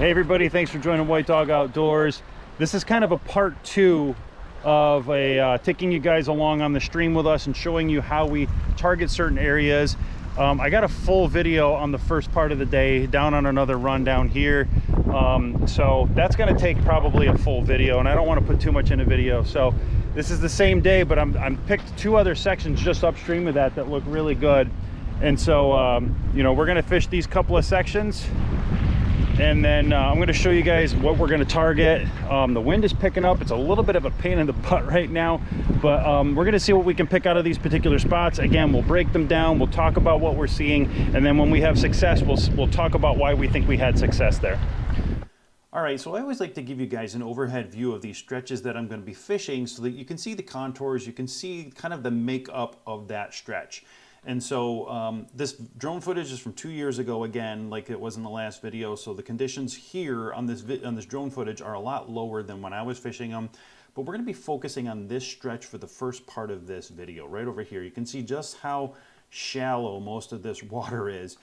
Hey everybody, thanks for joining White Dog Outdoors. This is kind of a part 2 of taking you guys along on the stream with us and showing you how we target certain areas. I got a full video on the first part of the day down on another run down here. So that's going to take probably a full video, and I don't want to put too much in a video. So this is the same day, but I'm picked 2 other sections just upstream of that look really good. And so, you know, we're going to fish these couple of sections. And then I'm going to show you guys what we're going to target. The wind is picking up. It's a little bit of a pain in the butt right now, but we're going to see what we can pick out of these particular spots. Again, we'll break them down. We'll talk about what we're seeing. And then when we have success, we'll talk about why we think we had success there. All right, so I always like to give you guys an overhead view of these stretches that I'm going to be fishing so that you can see the contours, you can see kind of the makeup of that stretch. And so this drone footage is from 2 years ago, again, like it was in the last video. So the conditions here on this drone footage are a lot lower than when I was fishing them. But we're going to be focusing on this stretch for the first part of this video, right over here. You can see just how shallow most of this water is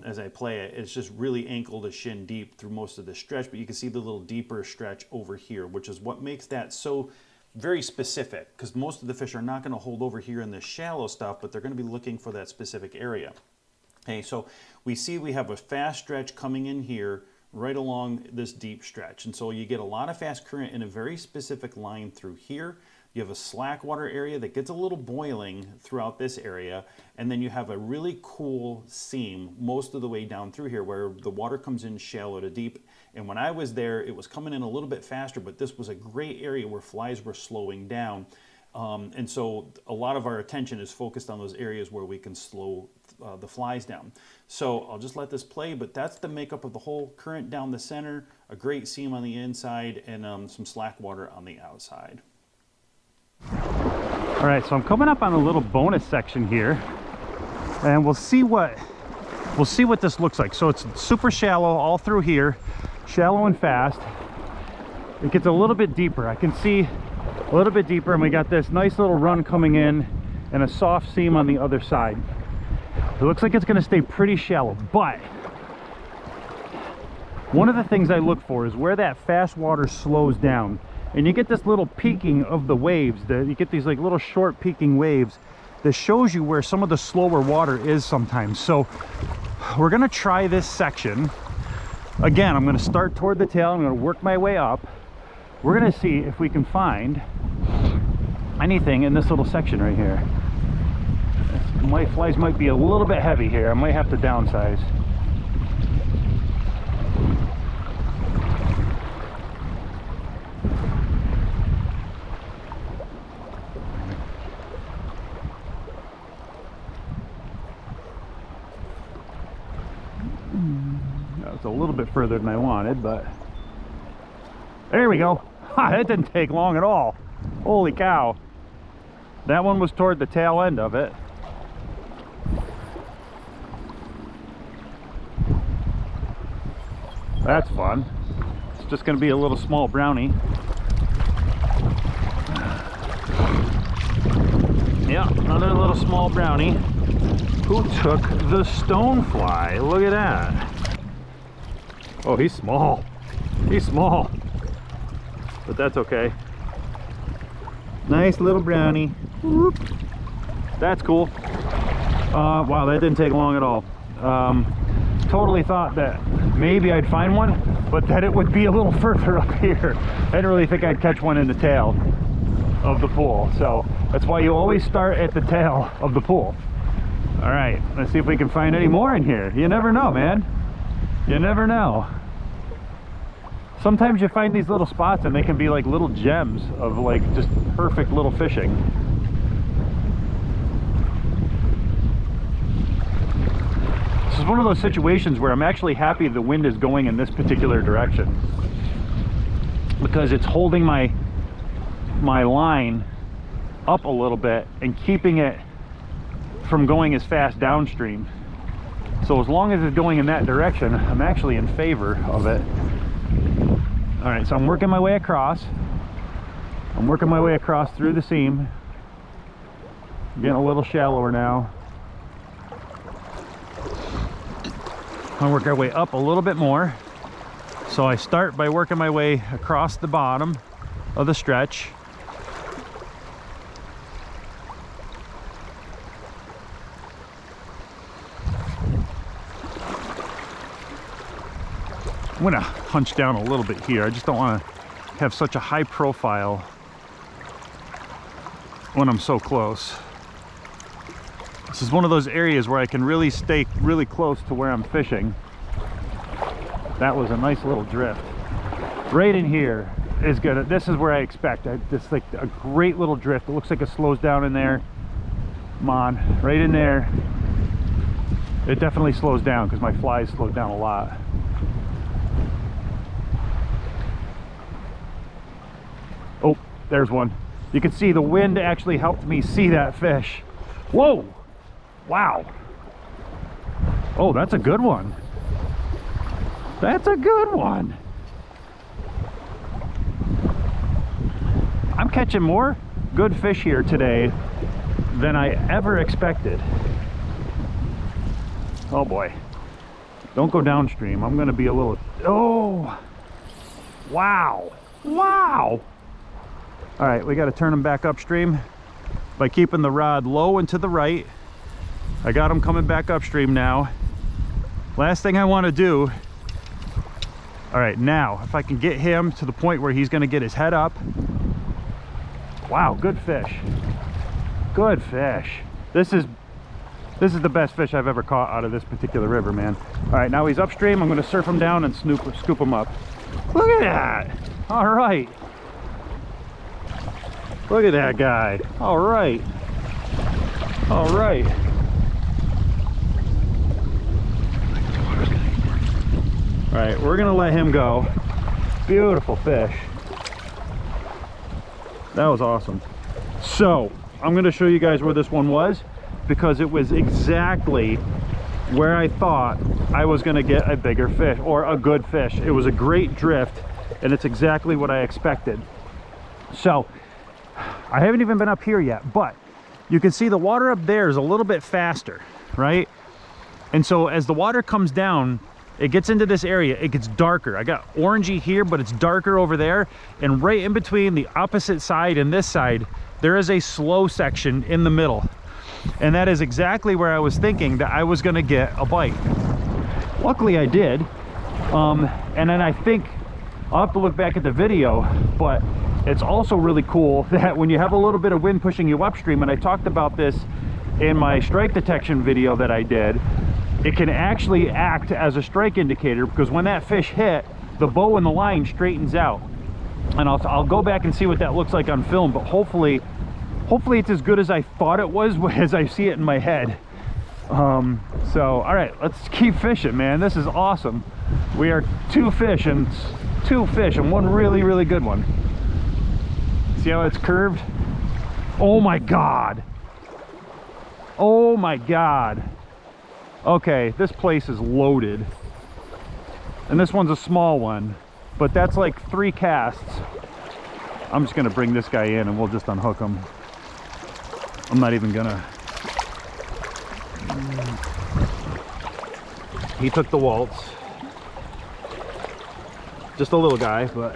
as I play it. It's just really ankle to shin deep through most of the stretch. But you can see the little deeper stretch over here, which is what makes that so very specific, because most of the fish are not going to hold over here in the shallow stuff, but they're going to be looking for that specific area. Okay, so we see we have a fast stretch coming in here right along this deep stretch, and so you get a lot of fast current in a very specific line through here. You have a slack water area that gets a little boiling throughout this area, and then you have a really cool seam most of the way down through here where the water comes in shallow to deep. And when I was there, it was coming in a little bit faster, but this was a great area where flies were slowing down. And so a lot of our attention is focused on those areas where we can slow the flies down. So I'll just let this play, but that's the makeup of the whole current down the center, a great seam on the inside, and some slack water on the outside. All right, so I'm coming up on a little bonus section here, and we'll see what this looks like. So it's super shallow all through here, shallow and fast. It gets a little bit deeper. I can see a little bit deeper, and we got this nice little run coming in and a soft seam on the other side. It looks like it's going to stay pretty shallow, but one of the things I look for is where that fast water slows down. And you get this little peaking of the waves. You get these like little short peaking waves that shows you where some of the slower water is sometimes. So we're gonna try this section. Again, I'm gonna start toward the tail. I'm gonna work my way up. We're gonna see if we can find anything in this little section right here. My flies might be a little bit heavy here. I might have to downsize. It's a little bit further than I wanted, but there we go. Ha, that didn't take long at all. Holy cow. That one was toward the tail end of it. That's fun. It's just going to be a little small brownie. Yeah, another little small brownie who took the stonefly. Look at that. Oh, he's small. He's small. But that's okay. Nice little brownie. Whoop. That's cool. Wow, that didn't take long at all. Totally thought that maybe I'd find one, but that it would be a little further up here. I didn't really think I'd catch one in the tail of the pool. So that's why you always start at the tail of the pool. All right, let's see if we can find any more in here. You never know, man. You never know. Sometimes you find these little spots and they can be like little gems of like just perfect little fishing. This is one of those situations where I'm actually happy the wind is going in this particular direction, because it's holding my line up a little bit and keeping it from going as fast downstream. So as long as it's going in that direction, I'm actually in favor of it. All right, so I'm working my way across. I'm working my way across through the seam. Getting a little shallower now. I'll work our way up a little bit more. So I start by working my way across the bottom of the stretch. I'm gonna hunch down a little bit here. I just don't want to have such a high profile when I'm so close. This is one of those areas where I can really stay really close to where I'm fishing. That was a nice little drift. Right in here is good. This is where I expect. This like a great little drift. It looks like it slows down in there. Come on, right in there. It definitely slows down because my flies slowed down a lot. Oh, there's one. You can see the wind actually helped me see that fish. Whoa! Wow. Oh, that's a good one. That's a good one. I'm catching more good fish here today than I ever expected. Oh boy. Don't go downstream. I'm gonna be a little... Oh! Wow! Wow! All right, we got to turn them back upstream by keeping the rod low and to the right. I got him coming back upstream now. Last thing I want to do... All right, now, if I can get him to the point where he's going to get his head up. Wow, good fish. Good fish. This is the best fish I've ever caught out of this particular river, man. All right, now he's upstream. I'm going to surf him down and scoop him up. Look at that. All right. Look at that guy. All right. All right. All right, we're gonna let him go. Beautiful fish. That was awesome. So I'm gonna show you guys where this one was, because it was exactly where I thought I was gonna get a bigger fish or a good fish. It was a great drift, and it's exactly what I expected. So I haven't even been up here yet, but you can see the water up there is a little bit faster, right? And so as the water comes down, it gets into this area, it gets darker. I got orangey here, but it's darker over there. And right in between the opposite side and this side, there is a slow section in the middle. And that is exactly where I was thinking that I was gonna get a bite. Luckily I did. And then I think, I'll have to look back at the video, but it's also really cool that when you have a little bit of wind pushing you upstream, and I talked about this in my strike detection video that I did, it can actually act as a strike indicator, because when that fish hit, the bow and the line straightens out. And I'll go back and see what that looks like on film, but hopefully it's as good as I thought it was as I see it in my head. So all right, let's keep fishing, man. This is awesome. We are two fish and one really, really good one. See how it's curved? Oh my God. Oh my God. Okay, this place is loaded. And this one's a small one, but that's like 3 casts. I'm just gonna bring this guy in and we'll just unhook him. I'm not even gonna... He took the waltz. Just a little guy, but...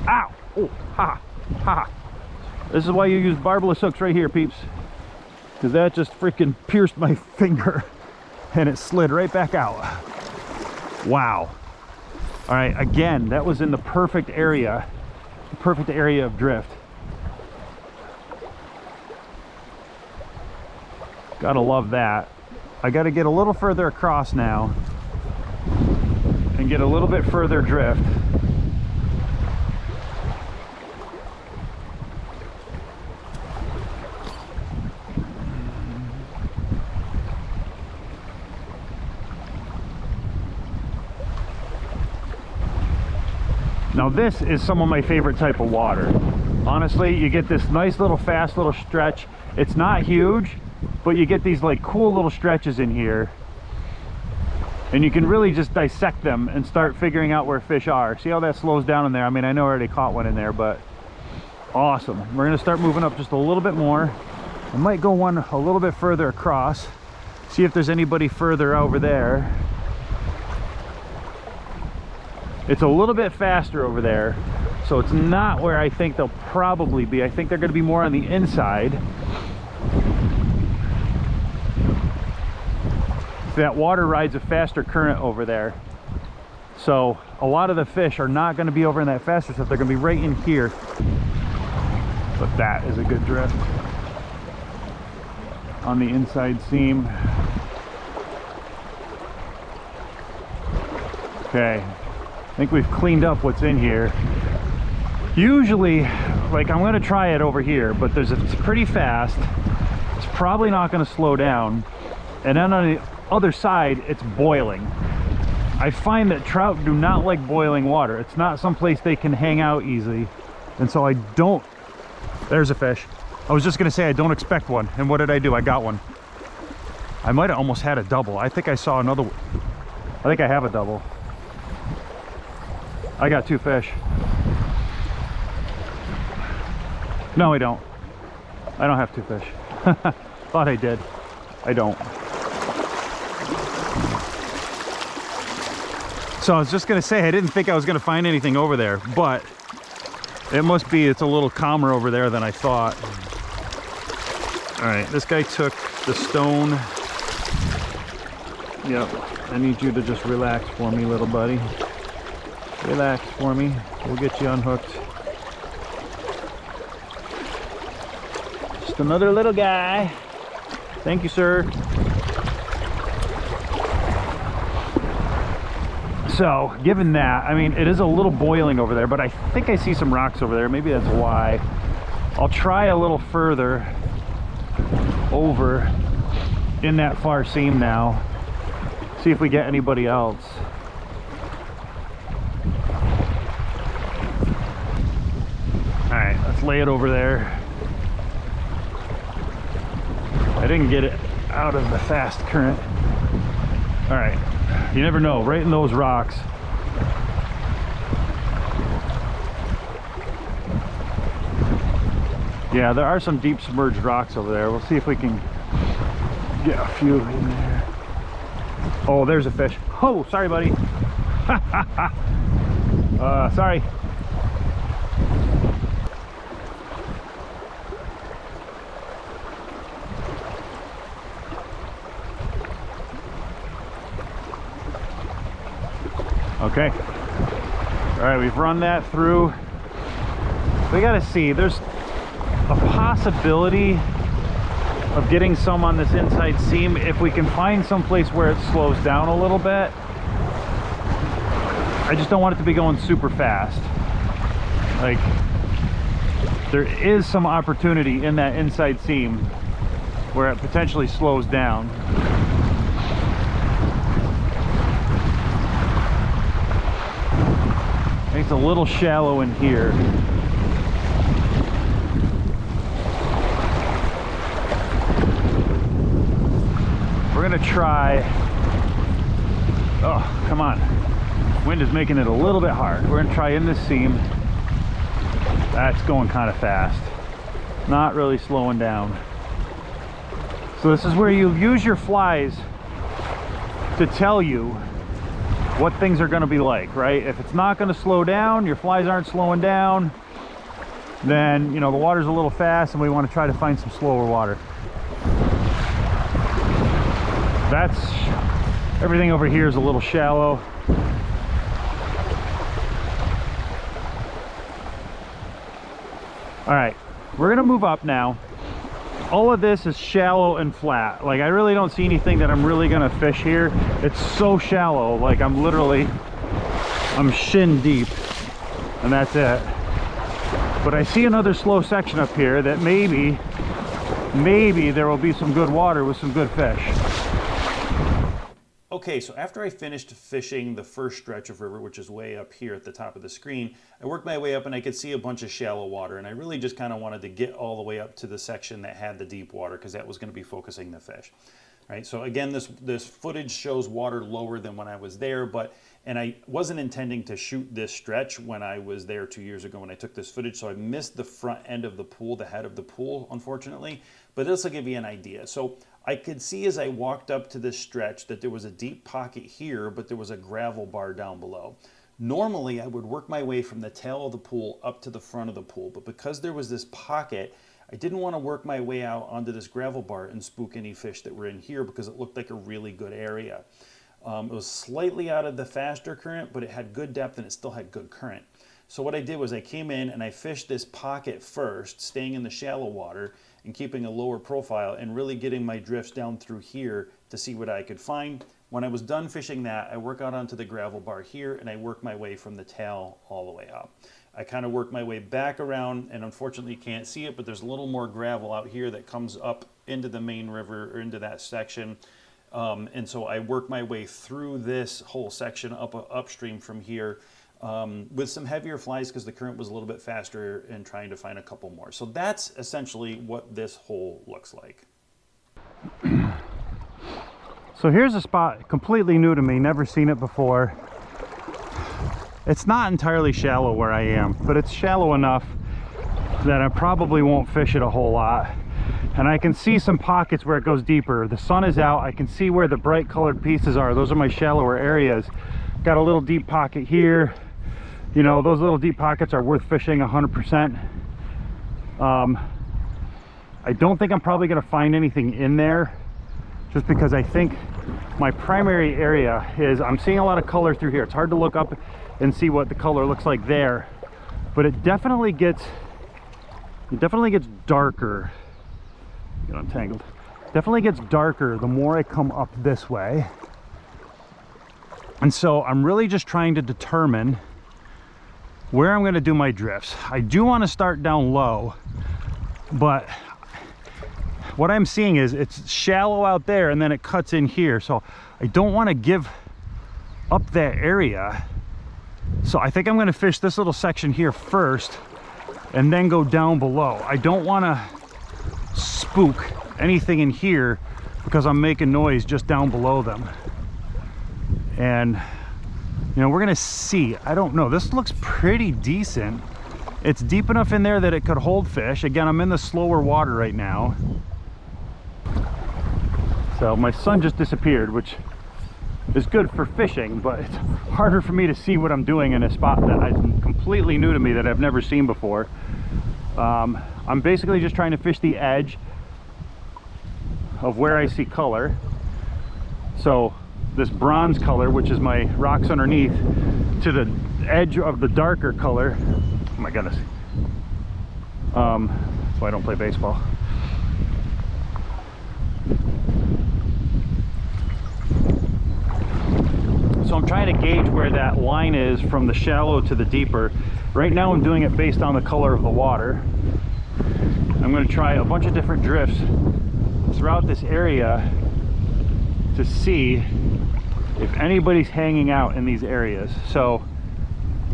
Ow! Oh, ha! Ha! This is why you use barbless hooks right here, peeps. Because that just freaking pierced my finger. And it slid right back out. Wow. All right, again, that was in the perfect area of drift. Gotta love that. I gotta get a little further across now and get a little bit further drift. Now this is some of my favorite type of water. Honestly, you get this nice little fast little stretch. It's not huge, but you get these like cool little stretches in here. And you can really just dissect them and start figuring out where fish are. See how that slows down in there? I mean, I know I already caught one in there, but awesome. We're gonna start moving up just a little bit more. I might go one a little bit further across. See if there's anybody further over there. It's a little bit faster over there, so it's not where I think they'll probably be. I think they're going to be more on the inside. That water rides a faster current over there, so a lot of the fish are not going to be over in that faster stuff. They're going to be right in here. But that is a good drift on the inside seam. Okay, I think we've cleaned up what's in here. Usually, like, I'm going to try it over here, but it's pretty fast. It's probably not going to slow down. And then on the other side, it's boiling. I find that trout do not like boiling water. It's not someplace they can hang out easily. And so I don't... There's a fish. I was just gonna say I don't expect one. And what did I do? I got one. I might have almost had a double. I think I saw another one. I think I have a double. I got 2 fish. No, I don't. I don't have 2 fish. Thought I did. I don't. So I was just gonna say, I didn't think I was gonna find anything over there, but it must be, it's a little calmer over there than I thought. All right, this guy took the stone. Yep, I need you to just relax for me, little buddy. Relax for me, we'll get you unhooked. Just another little guy. Thank you, sir. So, given that, I mean, it is a little boiling over there, but I think I see some rocks over there. Maybe that's why. I'll try a little further over in that far seam now. See if we get anybody else. All right, let's lay it over there. I didn't get it out of the fast current. All right. You never know, right in those rocks. Yeah, there are some deep submerged rocks over there. We'll see if we can get a few in there. Oh, there's a fish. Oh, sorry, buddy. Sorry. Okay. All right, we've run that through. We gotta see, there's a possibility of getting some on this inside seam if we can find some place where it slows down a little bit. I just don't want it to be going super fast. Like, there is some opportunity in that inside seam where it potentially slows down. It's a little shallow in here. We're gonna try. Oh, come on. Wind is making it a little bit hard. We're gonna try in this seam. That's going kind of fast. Not really slowing down. So this is where you use your flies to tell you what things are going to be like, right? If it's not going to slow down, your flies aren't slowing down, then, you know, the water's a little fast and we want to try to find some slower water. That's, everything over here is a little shallow. All right, we're going to move up now. All of this is shallow and flat. Like, I really don't see anything that I'm really gonna fish here. It's so shallow, like I'm shin deep, and that's it. But I see another slow section up here that maybe there will be some good water with some good fish. Okay, so after I finished fishing the first stretch of river, which is way up here at the top of the screen, I worked my way up and I could see a bunch of shallow water, and I really just kind of wanted to get all the way up to the section that had the deep water because that was going to be focusing the fish. Right, so again, this footage shows water lower than when I was there, and I wasn't intending to shoot this stretch when I was there 2 years ago when I took this footage, so I missed the front end of the pool, the head of the pool, unfortunately, but this will give you an idea. So I could see as I walked up to this stretch that there was a deep pocket here, but there was a gravel bar down below. Normally, I would work my way from the tail of the pool up to the front of the pool, but because there was this pocket, I didn't want to work my way out onto this gravel bar and spook any fish that were in here because it looked like a really good area. It was slightly out of the faster current, but it had good depth and it still had good current. So what I did was I came in and I fished this pocket first, staying in the shallow water and keeping a lower profile and really getting my drifts down through here to see what I could find. When I was done fishing that, I work out onto the gravel bar here and I work my way from the tail all the way up. I kind of work my way back around, and unfortunately you can't see it, but there's a little more gravel out here that comes up into the main river or into that section. And so I work my way through this whole section upstream from here with some heavier flies because the current was a little bit faster and trying to find a couple more. So that's essentially what this hole looks like. So here's a spot completely new to me, never seen it before. It's not entirely shallow where I am, but it's shallow enough that I probably won't fish it a whole lot. And I can see some pockets where it goes deeper. The sun is out, I can see where the bright colored pieces are. Those are my shallower areas. Got a little deep pocket here. You know, those little deep pockets are worth fishing 100%. I don't think I'm probably gonna find anything in there, just because I think my primary area is, I'm seeing a lot of color through here. It's hard to look up and see what the color looks like there, but it definitely gets darker. Get untangled. Definitely gets darker the more I come up this way. And so I'm really just trying to determine where I'm going to do my drifts. I do want to start down low, but what I'm seeing is it's shallow out there and then it cuts in here. So I don't want to give up that area. So I think I'm going to fish this little section here first and then go down below. I don't want to spook anything in here because I'm making noise just down below them. And you know, we're gonna see. I don't know, this looks pretty decent. It's deep enough in there that it could hold fish. Again, I'm in the slower water right now. So my sun just disappeared, which is good for fishing, but it's harder for me to see what I'm doing in a spot that is completely new to me, that I've never seen before. I'm basically just trying to fish the edge of where I see color. So this bronze color, which is my rocks underneath, to the edge of the darker color. Oh my goodness. So I don't play baseball. So I'm trying to gauge where that line is from the shallow to the deeper. Right now I'm doing it based on the color of the water. I'm going to try a bunch of different drifts throughout this area to see if anybody's hanging out in these areas. So,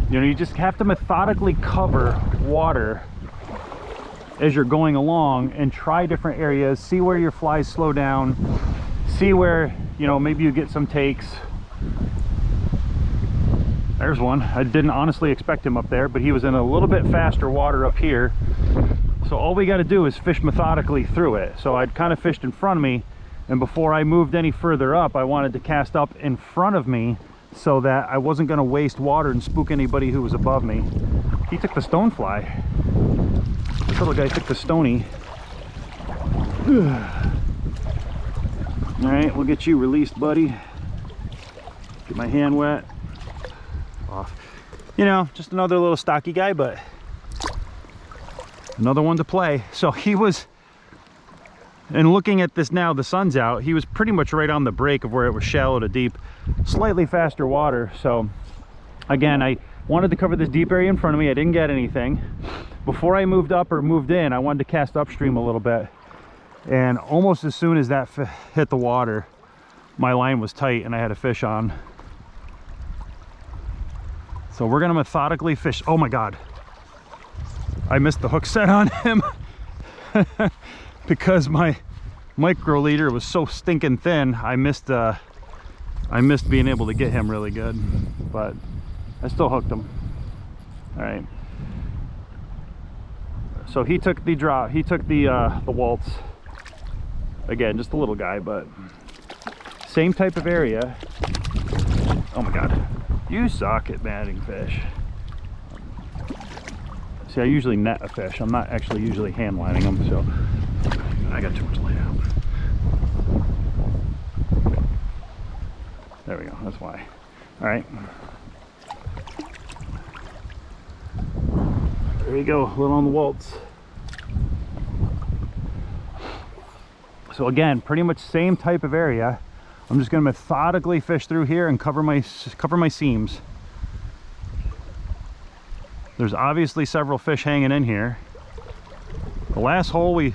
you know, you just have to methodically cover water as you're going along and try different areas, see where your flies slow down, see where, you know, maybe you get some takes. There's one. I didn't honestly expect him up there, but he was in a little bit faster water up here. So all we got to do is fish methodically through it. So I'd kind of fished in front of me, and before I moved any further up, I wanted to cast up in front of me so that I wasn't going to waste water and spook anybody who was above me. He took the stonefly. This little guy took the stony. All right, we'll get you released, buddy. Get my hand wet. Off. You know, just another little stocky guy, but another one to play. So he was, and looking at this now, the sun's out, he was pretty much right on the break of where it was shallow to deep, slightly faster water. So again, I wanted to cover this deep area in front of me. I didn't get anything. Before I moved up or moved in, I wanted to cast upstream a little bit, and almost as soon as that hit the water, my line was tight and I had a fish on. So we're gonna methodically fish. Oh my God, I missed the hook set on him because my micro leader was so stinking thin. I missed being able to get him really good, but I still hooked him. All right. So he took the drop. He took the waltz. Again, just a little guy, but same type of area. Oh my God. You suck at batting fish. See, I usually net a fish. I'm not actually usually hand lining them, so I got too much light out. There we go, that's why. All right. There you go, a little on the waltz. So again, pretty much same type of area. I'm just gonna methodically fish through here and cover my seams. There's obviously several fish hanging in here. The last hole we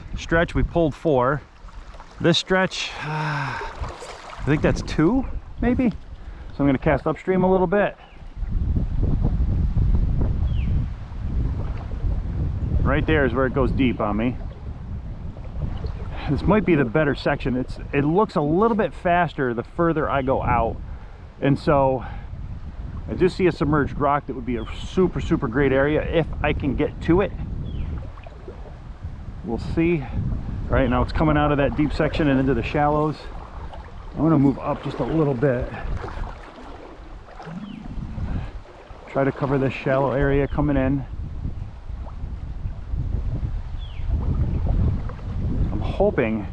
pulled 4. This stretch, I think that's 2, maybe? So I'm gonna cast upstream a little bit. Right there is where it goes deep on me. This might be the better section. It looks a little bit faster the further I go out. And so I do see a submerged rock that would be a super, super great area if I can get to it. We'll see. All right, now it's coming out of that deep section and into the shallows. I'm gonna move up just a little bit. Try to cover this shallow area coming in. I'm hoping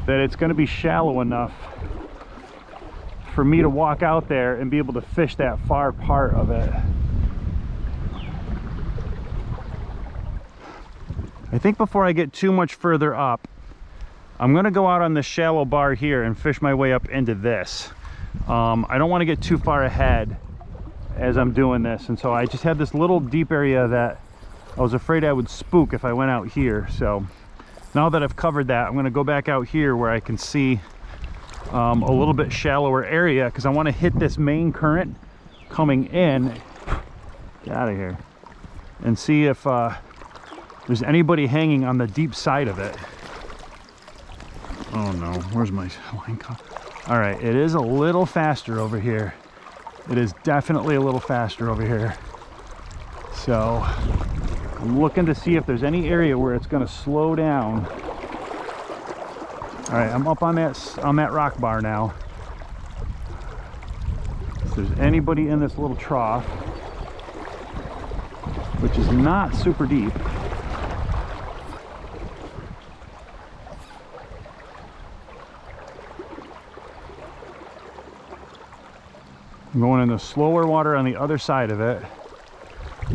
that it's gonna be shallow enough for me to walk out there and be able to fish that far part of it. I think before I get too much further up, I'm gonna go out on this shallow bar here and fish my way up into this. I don't want to get too far ahead as I'm doing this, and so I just had this little deep area that I was afraid I would spook if I went out here. So now that I've covered that, I'm gonna go back out here where I can see a little bit shallower area, because I want to hit this main current coming in. Get out of here. And see if there's anybody hanging on the deep side of it. Oh no, where's my line cut? All right, it is a little faster over here. It is definitely a little faster over here. So I'm looking to see if there's any area where it's gonna slow down. All right, I'm up on that rock bar now. If there's anybody in this little trough, which is not super deep. I'm going in the slower water on the other side of it.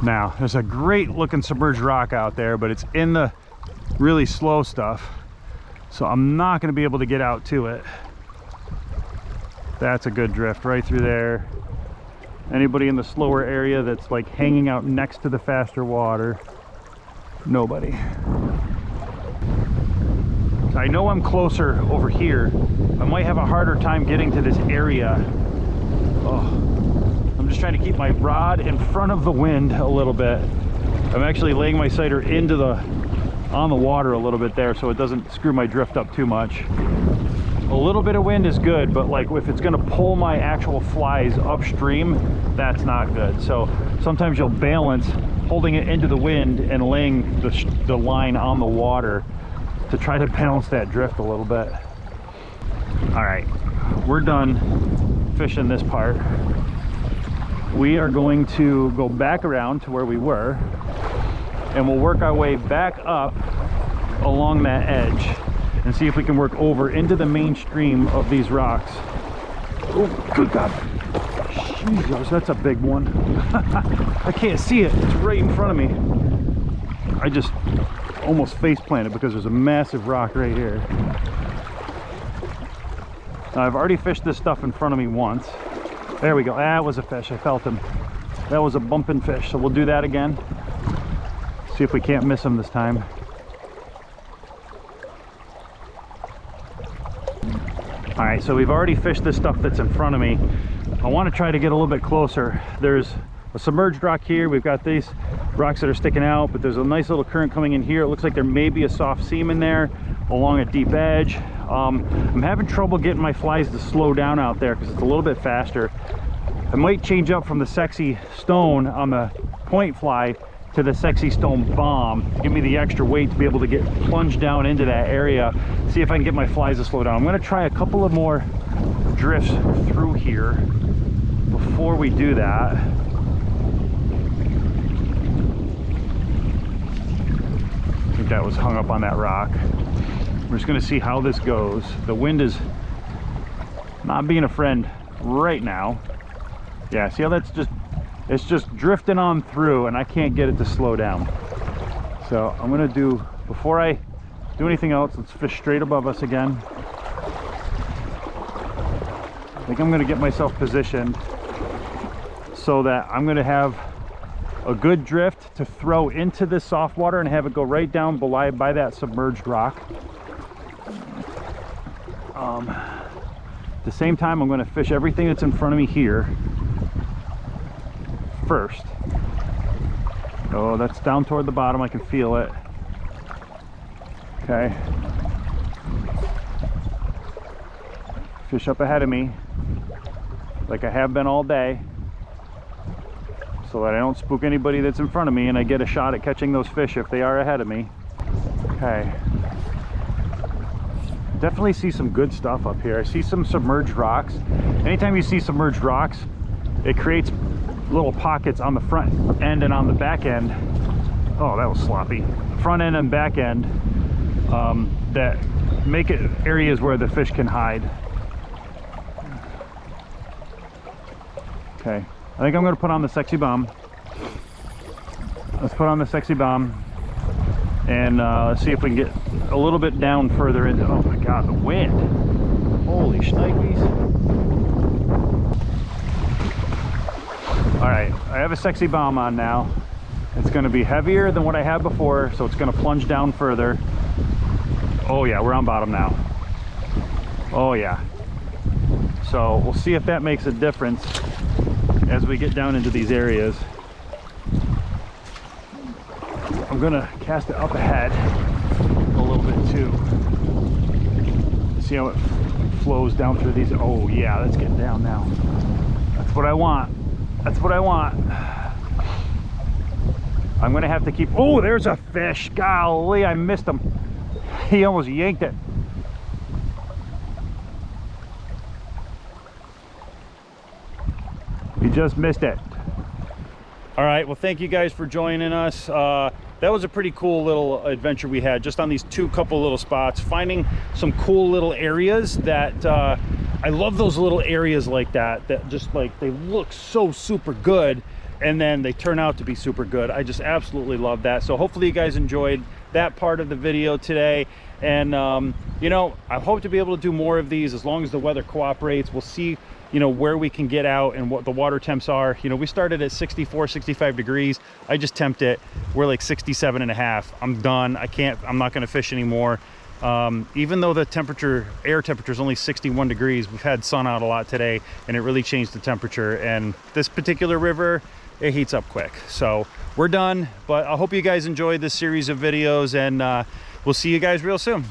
Now, there's a great looking submerged rock out there, but it's in the really slow stuff. So I'm not going to be able to get out to it. That's a good drift right through there. Anybody in the slower area that's like hanging out next to the faster water? Nobody. I know I'm closer over here. I might have a harder time getting to this area. Oh, I'm just trying to keep my rod in front of the wind a little bit. I'm actually laying my sighter on the water a little bit there so it doesn't screw my drift up too much. A little bit of wind is good, but like if it's going to pull my actual flies upstream, that's not good. So sometimes you'll balance holding it into the wind and laying the line on the water to try to balance that drift a little bit. All right, we're done fishing this part. We are going to go back around to where we were, and we'll work our way back up along that edge and see if we can work over into the mainstream of these rocks. Oh, good God. Jesus, that's a big one. I can't see it. It's right in front of me. I just almost face planted because there's a massive rock right here. Now, I've already fished this stuff in front of me once. There we go. That was a fish. I felt him. That was a bumping fish. So we'll do that again. See if we can't miss him this time. All right, so we've already fished this stuff that's in front of me. I want to try to get a little bit closer. There's a submerged rock here. We've got these rocks that are sticking out, but there's a nice little current coming in here. It looks like there may be a soft seam in there along a deep edge. I'm having trouble getting my flies to slow down out there because it's a little bit faster. I might change up from the Sexy Stone on the point fly to the Sexy Stone Bomb to give me the extra weight to be able to get plunged down into that area, see if I can get my flies to slow down. I'm going to try a couple of more drifts through here before we do that. I think that was hung up on that rock. We're just gonna see how this goes. The wind is not being a friend right now. Yeah, see how that's just, it's just drifting on through and I can't get it to slow down. So I'm gonna do, before I do anything else, let's fish straight above us again. I think I'm gonna get myself positioned so that I'm gonna have a good drift to throw into this soft water and have it go right down below by that submerged rock. At the same time, I'm going to fish everything that's in front of me here first. Oh, that's down toward the bottom. I can feel it. Okay. Fish up ahead of me like I have been all day, so that I don't spook anybody that's in front of me and I get a shot at catching those fish if they are ahead of me. Okay. Definitely see some good stuff up here. I see some submerged rocks. Anytime you see submerged rocks, it creates little pockets on the front end and on the back end. Oh, that was sloppy. Front end and back end that make it areas where the fish can hide. Okay, I think I'm gonna put on the sexy bomb. Let's put on the sexy bomb and let's see if we can get a little bit down further into, oh my god, the wind. Holy shnikes. All right, I have a sexy bomb on now. It's gonna be heavier than what I had before, so it's gonna plunge down further. Oh yeah, we're on bottom now. Oh yeah. So we'll see if that makes a difference as we get down into these areas. I'm gonna cast it up ahead a little bit too. See how it flows down through these. Oh yeah, let's get down now. That's what I want. That's what I want. I'm gonna have to keep, oh, there's a fish. Golly, I missed him. He almost yanked it. He just missed it. All right, well, thank you guys for joining us. That was a pretty cool little adventure we had just on these couple little spots, finding some cool little areas that I love those little areas like that just like they look so super good and then they turn out to be super good. I just absolutely love that. So hopefully you guys enjoyed that part of the video today, and you know, I hope to be able to do more of these as long as the weather cooperates. We'll see, you know, where we can get out and what the water temps are. You know, we started at 64, 65 degrees. I just temped it. We're like 67 and a half. I'm done. I'm not going to fish anymore. Even though the air temperature is only 61 degrees, we've had sun out a lot today and it really changed the temperature. And this particular river, it heats up quick. So we're done, but I hope you guys enjoyed this series of videos, and we'll see you guys real soon.